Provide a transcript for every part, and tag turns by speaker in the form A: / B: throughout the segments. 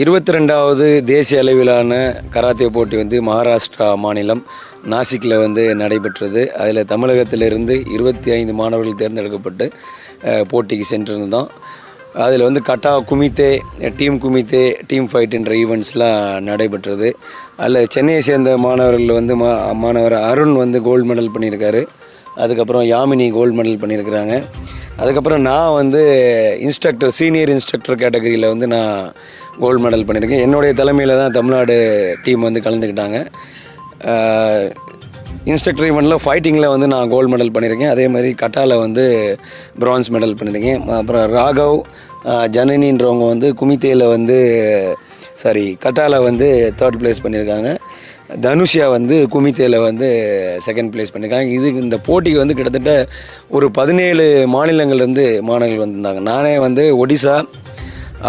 A: 22வது தேசிய அளவிலான கராத்தே போட்டி வந்து மகாராஷ்டிரா மாநிலம் நாசிக்கில் வந்து நடைபெற்றது. அதில் தமிழகத்திலிருந்து 25 மாணவர்கள் தேர்ந்தெடுக்கப்பட்டு போட்டிக்கு சென்றிருந்தோம். அதில் வந்து கட்டா குமித்தே, டீம் ஃபைட் என்ற ஈவெண்ட்ஸ்லாம் நடைபெற்றது. அதில் சென்னையை சேர்ந்த மாணவர்கள் வந்து மாணவர் அருண் வந்து கோல்டு மெடல் பண்ணியிருக்காரு. அதுக்கப்புறம் யாமினி கோல்டு மெடல் பண்ணியிருக்கிறாங்க. அதுக்கப்புறம் நான் வந்து சீனியர் இன்ஸ்ட்ரக்டர் கேட்டகரியில் வந்து நான் கோல்டு மெடல் பண்ணியிருக்கேன். என்னுடைய தலைமையில் தான் தமிழ்நாடு டீம் வந்து கலந்துக்கிட்டாங்க. இன்ஸ்ட்ரக்டர் ஈவெண்ட்டில் ஃபைட்டிங்கில் வந்து நான் கோல்டு மெடல் பண்ணியிருக்கேன். அதே மாதிரி கட்டாவில் வந்து பிரான்ஸ் மெடல் பண்ணியிருக்கேன். அப்புறம் ராகவ், ஜனனின்றவங்க வந்து குமித்தேயில் வந்து கட்டாவில் வந்து 3rd ப்ளேஸ் பண்ணியிருக்காங்க. தனுஷியா வந்து குமித்தேயில் வந்து 2nd ப்ளேஸ் பண்ணியிருக்காங்க. இந்த போட்டிக்கு வந்து கிட்டத்தட்ட ஒரு 17 மாநிலங்கள்லேருந்து மாணவர்கள் வந்திருந்தாங்க. நானே வந்து ஒடிசா,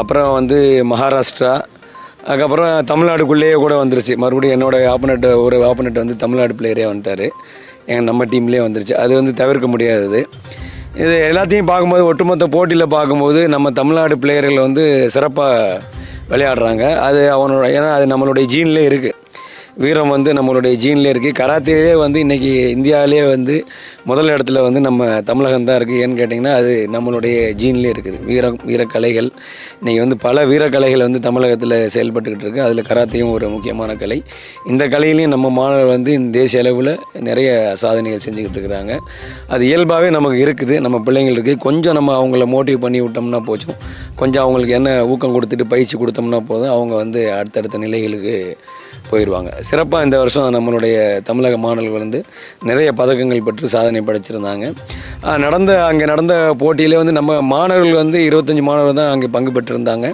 A: அப்புறம் வந்து மகாராஷ்டிரா, அதுக்கப்புறம் தமிழ்நாடுக்குள்ளேயே கூட வந்துருச்சு. மறுபடியும் என்னோடய ஆப்போனண்ட் வந்து தமிழ்நாடு பிளேயரே வந்துட்டார். நம்ம டீம்லேயே வந்துருச்சு. அது வந்து தவிர்க்க முடியாதது. இது எல்லாத்தையும் பார்க்கும்போது, ஒட்டுமொத்த போட்டியில் பார்க்கும்போது நம்ம தமிழ்நாடு பிளேயர்கள் வந்து சிறப்பாக விளையாடுறாங்க. ஏன்னா அது நம்மளுடைய ஜீன்லேயே இருக்குது. வீரம் வந்து நம்மளுடைய ஜீன்லேயே இருக்குது. கராத்தேயே வந்து இன்றைக்கி இந்தியாவிலே வந்து முதல் இடத்துல வந்து நம்ம தமிழகம் தான் இருக்குது. ஏன்னு கேட்டிங்கன்னா அது நம்மளுடைய ஜீன்லேயே இருக்குது. வீரக்கலைகள் இன்றைக்கி வந்து பல வீரக்கலைகள் வந்து தமிழகத்தில் செயல்பட்டுக்கிட்டு இருக்குது. அதில் கராத்தேயும் ஒரு முக்கியமான கலை. இந்த கலையிலையும் நம்ம மாணவர்கள் வந்து இந்த தேசிய அளவில் நிறைய சாதனைகள் செஞ்சுக்கிட்டு இருக்கிறாங்க. அது இயல்பாகவே நமக்கு இருக்குது, நம்ம பிள்ளைங்களுக்கு. கொஞ்சம் நம்ம அவங்கள மோட்டிவ் பண்ணி விட்டோம்னா போச்சும், கொஞ்சம் அவங்களுக்கு என்ன ஊக்கம் கொடுத்துட்டு பயிற்சி கொடுத்தோம்னா போதும், அவங்க வந்து அடுத்தடுத்த நிலைகளுக்கு போயிடுவாங்க. சிறப்பாக இந்த வருஷம் நம்மளுடைய தமிழக மாணவர்கள் வந்து நிறைய பதக்கங்கள் பெற்று சாதனை படைச்சிருந்தாங்க. அங்கே நடந்த போட்டியிலே வந்து நம்ம மாணவர்கள் வந்து 25 மாணவர்கள் தான் அங்கே பங்கு பெற்றிருந்தாங்க.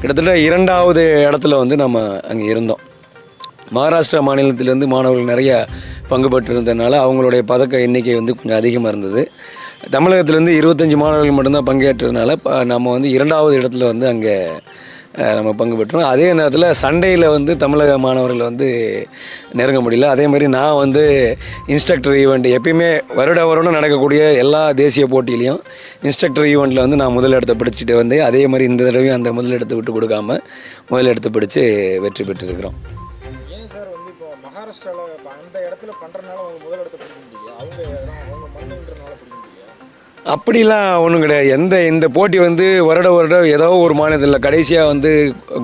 A: கிட்டத்தட்ட 2வது இடத்துல வந்து நம்ம அங்கே இருந்தோம். மகாராஷ்டிரா மாநிலத்திலேருந்து மாணவர்கள் நிறைய பங்கு பெற்றிருந்ததுனால அவங்களுடைய பதக்க எண்ணிக்கை வந்து கொஞ்சம் அதிகமாக இருந்தது. தமிழகத்திலேருந்து 25 மாணவர்கள் மட்டும்தான் பங்கேற்றதுனால நம்ம வந்து 2வது இடத்துல வந்து அங்கே நம்ம பங்கு பெற்றோம். அதே நேரத்தில் சண்டையில் வந்து தமிழக மாணவர்கள் வந்து நெருங்க முடியல. அதே மாதிரி நான் வந்து இன்ஸ்ட்ரக்டர் ஈவெண்ட் எப்பயுமே வருடம் நடக்கக்கூடிய எல்லா தேசிய போட்டியிலையும் இன்ஸ்ட்ரக்டர் ஈவெண்ட்டில் வந்து நான் முதலிடத்தை பிடிச்சிட்டு வந்து, அதே மாதிரி இந்த தடவையும் அந்த முதலிடத்தை விட்டு கொடுக்காம முதலிடத்தை பிடிச்சி வெற்றி பெற்றிருக்கிறோம்.
B: ஏன் சார் வந்து இப்போ மகாராஷ்டிராவில் அந்த இடத்துல பண்ணுறதுனால அவங்க முதலிடத்தை பிடிக்க முடியல, அவங்க மண்ணுன்றனால பிடிக்க முடியல?
A: அப்படிலாம் ஒன்றும் கிடையாது. இந்த போட்டி வந்து வருடம் ஏதோ ஒரு மாநிலத்தில், கடைசியாக வந்து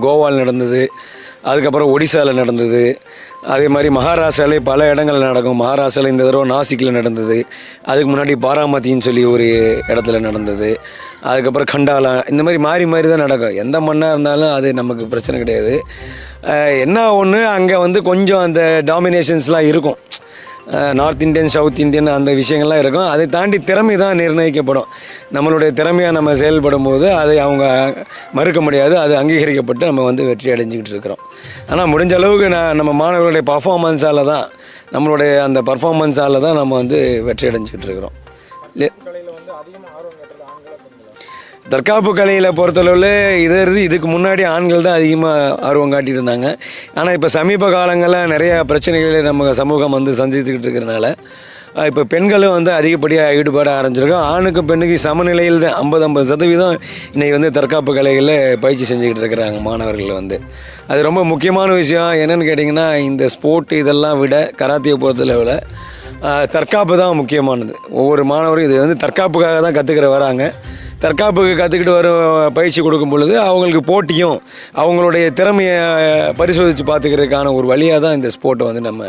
A: கோவாவில் நடந்தது, அதுக்கப்புறம் ஒடிசாவில் நடந்தது, அதே மாதிரி மகாராஷ்டிராவிலே பல இடங்கள் நடக்கும். மகாராஷ்டிராவில் இந்த தடவை நாசிக்கில் நடந்தது, அதுக்கு முன்னாடி பாராமத்தின்னு சொல்லி ஒரு இடத்துல நடந்தது, அதுக்கப்புறம் கண்டாலா, இந்த மாதிரி மாறி தான் நடக்கும். எந்த மண்ணாக இருந்தாலும் அது நமக்கு பிரச்சனை கிடையாது. என்ன ஒன்று, அங்கே வந்து கொஞ்சம் அந்த டாமினேஷன்ஸ்லாம் இருக்கும். நார்த் இந்தியன், சவுத் இந்தியன் அந்த விஷயங்கள்லாம் இருக்கும். அதை தாண்டி திறமை தான் நிர்ணயிக்கப்படும். நம்மளுடைய திறமையாக நம்ம செயல்படும் போது அதை அவங்க மறுக்க முடியாது. அது அங்கீகரிக்கப்பட்டு நம்ம வந்து வெற்றி அடைஞ்சிக்கிட்டு இருக்கிறோம். ஆனால் முடிஞ்ச அளவுக்கு நம்ம மாணவர்களுடைய பர்ஃபார்மன்ஸால் தான், நம்மளுடைய அந்த பர்ஃபார்மன்ஸால் தான் நம்ம வந்து வெற்றி அடைஞ்சிக்கிட்டு இருக்கிறோம். தற்காப்பு கலையில் பொறுத்தளவில் இதுக்கு முன்னாடி ஆண்கள் தான் அதிகமாக ஆர்வம் காட்டிகிட்டு இருந்தாங்க. ஆனால் இப்போ சமீப காலங்களில் நிறையா பிரச்சனைகளை நம்ம சமூகம் வந்து சந்திச்சுக்கிட்டு இருக்கிறனால இப்போ பெண்களும் வந்து அதிகப்படியாக ஈடுபாட ஆரம்பிச்சிருக்கோம். ஆணுக்கு பெண்ணுக்கு சமநிலையில் தான் 50% இன்றைக்கி வந்து தற்காப்பு கலைகளில் பயிற்சி செஞ்சுக்கிட்டு இருக்கிறாங்க மாணவர்கள் வந்து. அது ரொம்ப முக்கியமான விஷயம். என்னென்னு கேட்டிங்கன்னா, இந்த ஸ்போர்ட் இதெல்லாம் விட கராத்தியை பொறுத்தளவில் தற்காப்பு தான் முக்கியமானது. ஒவ்வொரு மாணவரும் இது வந்து தற்காப்புக்காக தான் வராங்க. தற்காப்புக்கு கற்றுக்கிட்டு வரும் பயிற்சி கொடுக்கும் பொழுது அவங்களுக்கு போட்டியும் அவங்களுடைய திறமையை பரிசோதித்து பார்த்துக்கிறதுக்கான ஒரு வழியாக தான் இந்த ஸ்போர்ட்டை வந்து நம்ம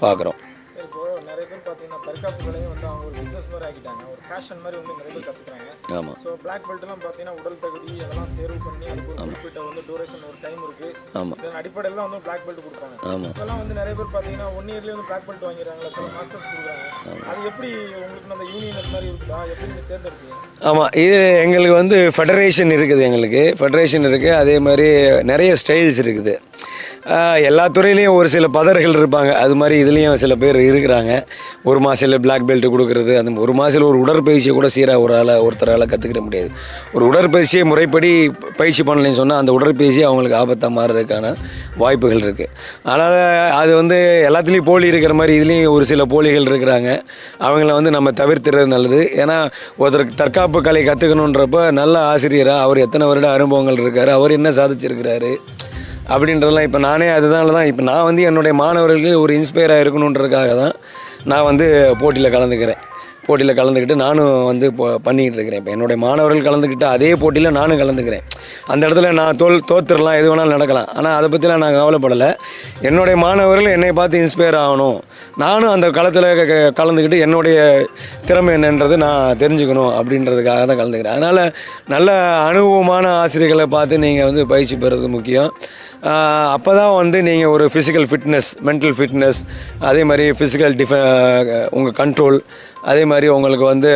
A: பார்க்குறோம்.
B: சரி, இப்போ நிறைய பேர் பார்த்தீங்கன்னா தற்காப்பு கலையும் வந்து அவங்க ஒரு பிஸ்னஸ் மாதிரி ஆக்கிட்டாங்க, ஒரு ஃபேஷன் மாதிரி வந்து நிறைய பேர் கற்றுக்குறாங்க.
A: ஆமாம்.
B: ஸோ பிளாக் பெல்ட்லாம் பார்த்தீங்கன்னா உடல் தகுதி அதெல்லாம் தேர்வு பண்ணி அதுக்கு ஒரு குறிப்பிட்ட வந்து டூரேஷன் ஒரு டைம் இருக்குது.
A: ஆமாம்.
B: இதன் அடிப்படையில் தான் வந்து பிளாக் பெல்ட் கொடுப்பாங்க.
A: ஆமாம்.
B: இப்போல்லாம் வந்து நிறைய பேர் பார்த்தீங்கன்னா 1 இயர்லேயே வந்து பிளாக் பெல்ட் வாங்கிடுறாங்களா, சில மாஸ்டர்ஸ் கொடுக்குறாங்க. அது எப்படி உங்களுக்கு அந்த யூனியன் மாதிரி இருக்குதா, எப்படி நீங்கள் தேர்ந்தெடுப்பீங்க?
A: ஆமாம், இது எங்களுக்கு வந்து ஃபெடரேஷன் இருக்குது. அதே மாதிரி நிறைய ஸ்டைல்ஸ் இருக்குது. எல்லா துறையிலையும் ஒரு சில பதர்கள் இருப்பாங்க. அது மாதிரி இதுலேயும் சில பேர் இருக்கிறாங்க. ஒரு மாதத்தில் பிளாக் பெல்ட் கொடுக்குறது, அந்த ஒரு மாதத்தில் ஒரு உடற்பயிற்சியை கூட சீராக ஒருத்தரால் கற்றுக்கிட முடியாது. ஒரு உடற்பயிற்சியை முறைப்படி பயிற்சி பண்ணலைன்னு சொன்னால் அந்த உடற்பயிற்சி அவங்களுக்கு ஆபத்தாக மாறுறதுக்கான வாய்ப்புகள் இருக்குது. அதனால் அது வந்து எல்லாத்துலேயும் போலி இருக்கிற மாதிரி இதுலேயும் ஒரு சில போலிகள் இருக்கிறாங்க. அவங்கள வந்து நம்ம தவிர்த்துறது நல்லது. ஏன்னா ஒருத்தருக்கு தற்காப்பு கலை கற்றுக்கணுன்றப்ப நல்ல ஆசிரியராக அவர் எத்தனை வருட அனுபவங்கள் இருக்கார், அவர் என்ன சாதிச்சிருக்கிறாரு அப்படின்றதெல்லாம் இப்போ நானே அதனால தான் இப்போ நான் வந்து என்னுடைய மாணவர்களுக்கு ஒரு இன்ஸ்பயராக இருக்கணுன்றதுக்காக தான் நான் வந்து போட்டியில் கலந்துக்கிட்டு நானும் வந்து பண்ணிக்கிட்டு இருக்கிறேன். இப்போ என்னுடைய மாணவர்கள் கலந்துக்கிட்டு அதே போட்டியில் நானும் கலந்துக்கிறேன். அந்த இடத்துல நான் தோத்துடலாம், எது வேணாலும் நடக்கலாம். ஆனால் அதை பற்றிலாம் நான் கவலைப்படலை. என்னுடைய மாணவர்கள் என்னை பார்த்து இன்ஸ்பயர் ஆகணும், நானும் அந்த களத்தில் கலந்துக்கிட்டு என்னுடைய திறமை என்னன்றது நான் தெரிஞ்சுக்கணும் அப்படின்றதுக்காக தான் கலந்துக்கிறேன். அதனால் நல்ல அனுபவமான ஆசிரியர்களை பார்த்து நீங்கள் வந்து பயிற்சி பெறுறது முக்கியம். அப்போ தான் வந்து நீங்கள் ஒரு ஃபிசிக்கல் ஃபிட்னஸ், மென்டல் ஃபிட்னஸ், அதே மாதிரி ஃபிசிக்கல் உங்கள் கண்ட்ரோல், அதே மாதிரி உங்களுக்கு வந்து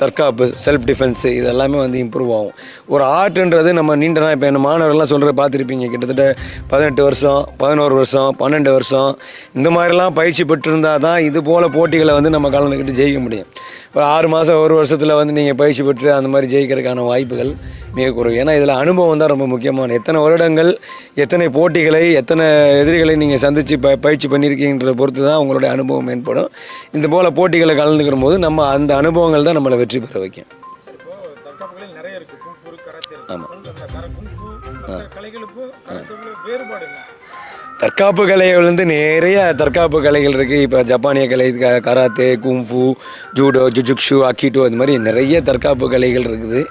A: தற்காப்பு, செல்ஃப் டிஃபென்ஸு, இது எல்லாமே வந்து இம்ப்ரூவ் ஆகும். ஒரு ஆர்ட்ன்றது நம்ம நீண்ட நாள் இப்போ என்ன மாணவர்கள்லாம் சொல்கிற பார்த்துருப்பீங்க, கிட்டத்தட்ட 18 வருஷம், 11 வருஷம், 12 வருஷம் இந்த மாதிரிலாம் பயிற்சி பெற்றிருந்தால் தான் இது போல் போட்டிகளை வந்து நம்ம கலந்துக்கிட்டு ஜெயிக்க முடியும். இப்போ 6 மாதம், ஒரு வருஷத்தில் வந்து நீங்கள் பயிற்சி பெற்று அந்த மாதிரி ஜெயிக்கிறதுக்கான வாய்ப்புகள் மிக குறைவு. ஏன்னா இதில் அனுபவம் தான் ரொம்ப முக்கியமான. எத்தனை வருடங்கள், எத்தனை போட்டிகளை, எத்தனை எதிரிகளை நீங்கள் சந்தித்து பயிற்சி பண்ணியிருக்கீங்கன்றதை பொறுத்து தான் உங்களுடைய அனுபவம் மேம்படும். இந்த போல் போட்டிகளை கலந்துக்கிற போது நம்ம அந்த அனுபவங்கள் தான் நம்மளை வெற்றி பெற வைக்கும்.
B: தற்காப்புகளில் நிறைய இருக்குது. Kung fu, karate.
A: ஆமாம்.
B: குங்ஃபு கலைகளுக்கும் வேறுபாடு இல்லை.
A: தற்காப்பு கலைகள் வந்து நிறைய தற்காப்பு கலைகள் இருக்குது. இப்போ ஜப்பானிய கலை, கராத்தே, குங்ஃபு, ஜூடோ, ஜுஜுக்ஷு, அக்கிட்டோ, அது மாதிரி நிறைய தற்காப்பு கலைகள் இருக்குது.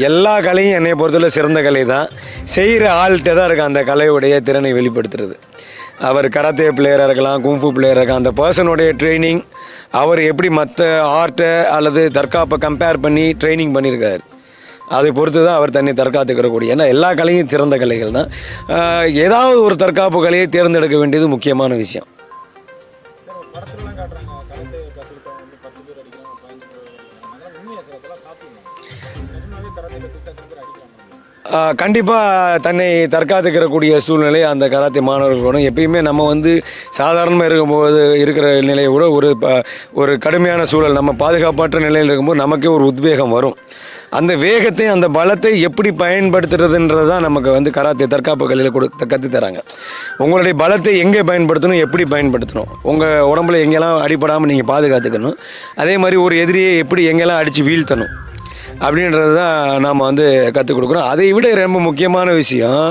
A: எல்லா கலையும் என்னை பொறுத்தவரை சிறந்த கலை தான். செய்கிற ஆள்கிட்ட தான் இருக்குது அந்த கலையுடைய திறனை வெளிப்படுத்துறது. அவர் கராத்தே பிளேயராக இருக்கலாம், குங்ஃபு பிளேயராக இருக்கலாம், அந்த பர்சனுடைய ட்ரைனிங், அவர் எப்படி மற்ற ஆர்ட்டை அல்லது தற்காப்பை கம்பேர் பண்ணி ட்ரைனிங் பண்ணியிருக்காரு, அதை பொறுத்து தான் அவர் தன்னை தற்காத்துக்கிறக்கூடிய. ஏன்னா எல்லா கலையும் சிறந்த கலைகள் தான். ஏதாவது ஒரு தற்காப்பு கலையை தேர்ந்தெடுக்க வேண்டியது முக்கியமான விஷயம். கண்டிப்பாக தன்னை தற்காத்துக்கிறக்கூடிய சூழ்நிலை அந்த கராத்தே மாணவர்களோட எப்பயுமே நம்ம வந்து சாதாரணமாக இருக்கும்போது இருக்கிற நிலையை விட ஒரு கடுமையான சூழல், நம்ம பாதுகாப்பற்ற நிலையில் இருக்கும்போது நமக்கே ஒரு உத்வேகம் வரும். அந்த வேகத்தை, அந்த பலத்தை எப்படி பயன்படுத்துறதுன்றது தான் நமக்கு வந்து கராத்தே தற்காப்பு கலையில் கற்றுத்தராங்க. உங்களுடைய பலத்தை எங்கே பயன்படுத்தணும், எப்படி பயன்படுத்தணும், உங்கள் உடம்புல எங்கெல்லாம் அடிபடாமல் நீங்கள் பாதுகாத்துக்கணும், அதே மாதிரி ஒரு எதிரியை எப்படி எங்கெல்லாம் அடித்து வீழ்த்தணும் அப்படின்றது தான் நாம் வந்து கற்றுக் கொடுக்குறோம். அதை விட ரொம்ப முக்கியமான விஷயம்,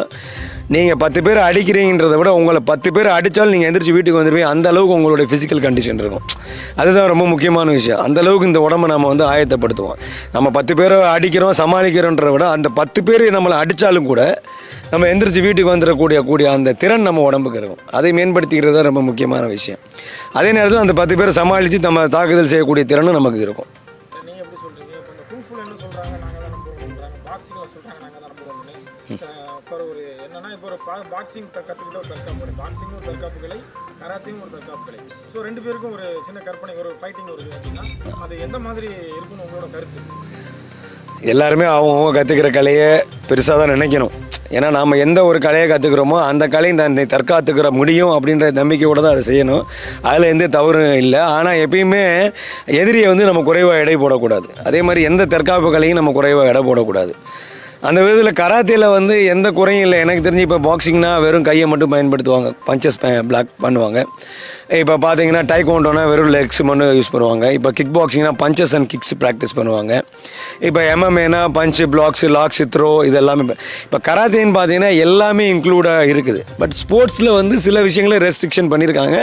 A: நீங்கள் 10 பேர் அடிக்கிறீங்கன்றதை விட உங்களை 10 பேர் அடித்தாலும் நீங்கள் எந்திரிச்சு வீட்டுக்கு வந்துடுவீங்க. அந்த அளவுக்கு உங்களுடைய ஃபிசிக்கல் கண்டிஷன் இருக்கும். அதுதான் ரொம்ப முக்கியமான விஷயம். அந்த அளவுக்கு இந்த உடம்பை நம்ம வந்து ஆயத்தப்படுத்துவோம். நம்ம 10 பேரை அடிக்கிறோம், சமாளிக்கிறோன்றதை விட அந்த 10 பேர் நம்மளை அடித்தாலும் கூட நம்ம எந்திரிச்சு வீட்டுக்கு வந்துடக்கூடிய அந்த திறன் நம்ம உடம்புக்கு இருக்கும். அதை மேம்படுத்திக்கிறது தான் ரொம்ப முக்கியமான விஷயம். அதே நேரத்தில் அந்த 10 பேரை சமாளித்து நம்ம தாக்குதல் செய்யக்கூடிய திறனும் நமக்கு இருக்கும்.
B: பாக்ஸிங் கற்றுக்கிட்ட ஒரு தற்காப்பு, பாக்ஸிங்கும் ஒரு தற்காப்பு கலை, கராத்தையும் ஒரு தற்காப்பு கலை. ஸோ 2 பேருக்கும் ஒரு சின்ன கற்பனை, ஒரு ஃபைட்டிங் வருது அப்படின்னா அது எந்த மாதிரி இருக்குன்னு உங்களோட கருத்து?
A: எல்லாருமே அவங்க கற்றுக்கிற கலையை பெருசாக தான் நினைக்கணும். ஏன்னா நாம் எந்த ஒரு கலையை கற்றுக்குறோமோ அந்த கலையை தன்னை தற்காத்துக்கிற முடியும் அப்படின்ற நம்பிக்கையோடு தான் அதை செய்யணும். அதில் எந்த தவறும் இல்லை. ஆனால் எப்பயுமே எதிரியை வந்து நம்ம குறைவாக எடை போடக்கூடாது. அதே மாதிரி எந்த தற்காப்பு கலையும் நம்ம குறைவாக எடை போடக்கூடாது. அந்த விதத்தில் கராத்தேயில் வந்து எந்த குறையும் இல்லை. எனக்கு தெரிஞ்சு இப்போ பாக்ஸிங்னா வெறும் கையை மட்டும் பயன்படுத்துவாங்க, பஞ்சஸ் பிளாக் பண்ணுவாங்க. இப்போ பார்த்தீங்கன்னா டைக்கோண்டோனா வெறும் லெக்ஸ் மட்டும் யூஸ் பண்ணுவாங்க. இப்போ கிக் பாக்ஸிங்னா பஞ்சஸ் அண்ட் கிக்ஸ் ப்ராக்டிஸ் பண்ணுவாங்க. இப்போ எம்எம்ஏனா பஞ்சு, பிளாக்ஸ், லாக்ஸ், த்ரோ, இது எல்லாமே. இப்போ கராத்தேன்னு பார்த்தீங்கன்னா எல்லாமே இன்க்ளூடாக இருக்குது. பட் ஸ்போர்ட்ஸில் வந்து சில விஷயங்களே ரெஸ்ட்ரிக்ஷன் பண்ணியிருக்காங்க.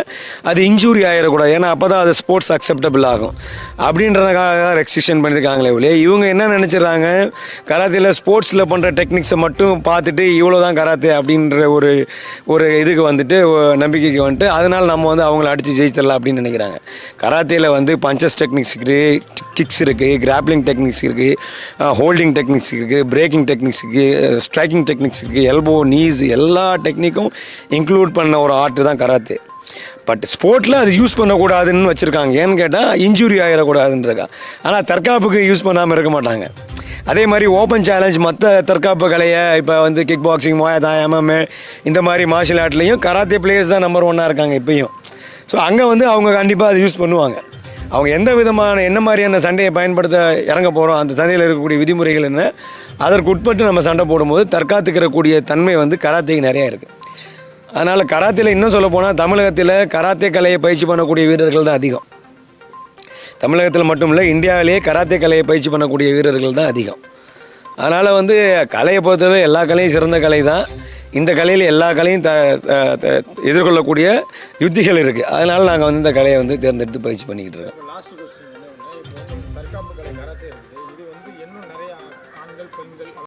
A: அது இன்ஜூரி ஆகிடக்கூடாது, ஏன்னா அப்போ தான் அது ஸ்போர்ட்ஸ் அக்செப்டபிள் ஆகும் அப்படின்றதுக்காக ரெஸ்ட்ரிக்ஷன் பண்ணியிருக்காங்களே ஒழிய இவங்க என்ன நினச்சிடுறாங்க, கராத்தேயில் ஸ்போர்ட்ஸில் பண்ணுற டெக்னிக்ஸை மட்டும் பார்த்துட்டு இவ்வளோ தான் கராத்தே அப்படின்ற ஒரு இதுக்கு வந்துட்டு நம்பிக்கைக்கு வந்துட்டு அதனால் நம்ம வந்து அவங்கள அடித்து ஜெயிச்சிடலாம் அப்படின்னு நினைக்கிறாங்க. கராத்தேயில் வந்து பஞ்சஸ் டெக்னிக்ஸ் இருக்குது, கிக்ஸ் இருக்குது, கிராப்ளிங் டெக்னிக்ஸ் இருக்குது, ஹோல்டிங் டெக்னிக்ஸ் இருக்குது, பிரேக்கிங் டெக்னிக்ஸ் இருக்குது, ஸ்ட்ரைக்கிங் டெக்னிக்ஸ் இருக்குது, எல்போ, நீஸ், எல்லா டெக்னிக்கும் இன்க்ளூட் பண்ண ஒரு ஆர்ட் தான் கராத்தே. பட் ஸ்போர்ட்டில் அது யூஸ் பண்ணக்கூடாதுன்னு வச்சுருக்காங்க. ஏன்னு கேட்டால் இன்ஜுரி ஆகிடக்கூடாதுன்றக்கா. ஆனால் தற்காப்புக்கு யூஸ் பண்ணாமல் இருக்க மாட்டாங்க. அதே மாதிரி ஓப்பன் சேலஞ்ச் மற்ற தற்காப்பு கலையை இப்போ வந்து கிக் பாக்ஸிங் மோயதான் எம்எம்ஏ இந்த மாதிரி மார்ஷியல் ஆர்ட்லேயும் கராத்தே பிளேயர்ஸ் தான் நம்பர் 1 இருக்காங்க இப்பயும். ஸோ அங்கே வந்து அவங்க கண்டிப்பாக அதை யூஸ் பண்ணுவாங்க. அவங்க எந்த விதமான என்ன மாதிரியான சண்டையை பயன்படுத்த இறங்க போகிறோம், அந்த சண்டையில் இருக்கக்கூடிய விதிமுறைகள் என்ன, அதற்கு உட்பட்டு நம்ம சண்டை போடும்போது தற்காத்துக்கிறக்கூடிய தன்மை வந்து கராத்தேக்கு நிறையா இருக்குது. அதனால் கராத்தேல இன்னும் சொல்ல போனால் தமிழகத்தில் கராத்தே கலையை பயிற்சி பண்ணக்கூடிய வீரர்கள் தான் அதிகம். தமிழகத்தில் மட்டும் இல்லை, இந்தியாவிலேயே கராத்தே கலையை பயிற்சி பண்ணக்கூடிய வீரர்கள் தான் அதிகம். அதனால் வந்து கலையை பொறுத்தவரை எல்லா கலையும் சிறந்த கலை தான். இந்த கலையில் எல்லா கலையும் எதிர்கொள்ளக்கூடிய யுத்திகள் இருக்குது. அதனால் நாங்கள் வந்து இந்த கலையை வந்து தேர்ந்தெடுத்து பயிற்சி பண்ணிக்கிட்டு இருக்கோம்.
B: இப்போ லாஸ்ட் கொஸ்டின் என்ன, இப்போ வந்து தற்காப்பு கலை கராத்தே இருக்குது, இது வந்து இன்னும் நிறைய ஆண்கள் பெண்கள்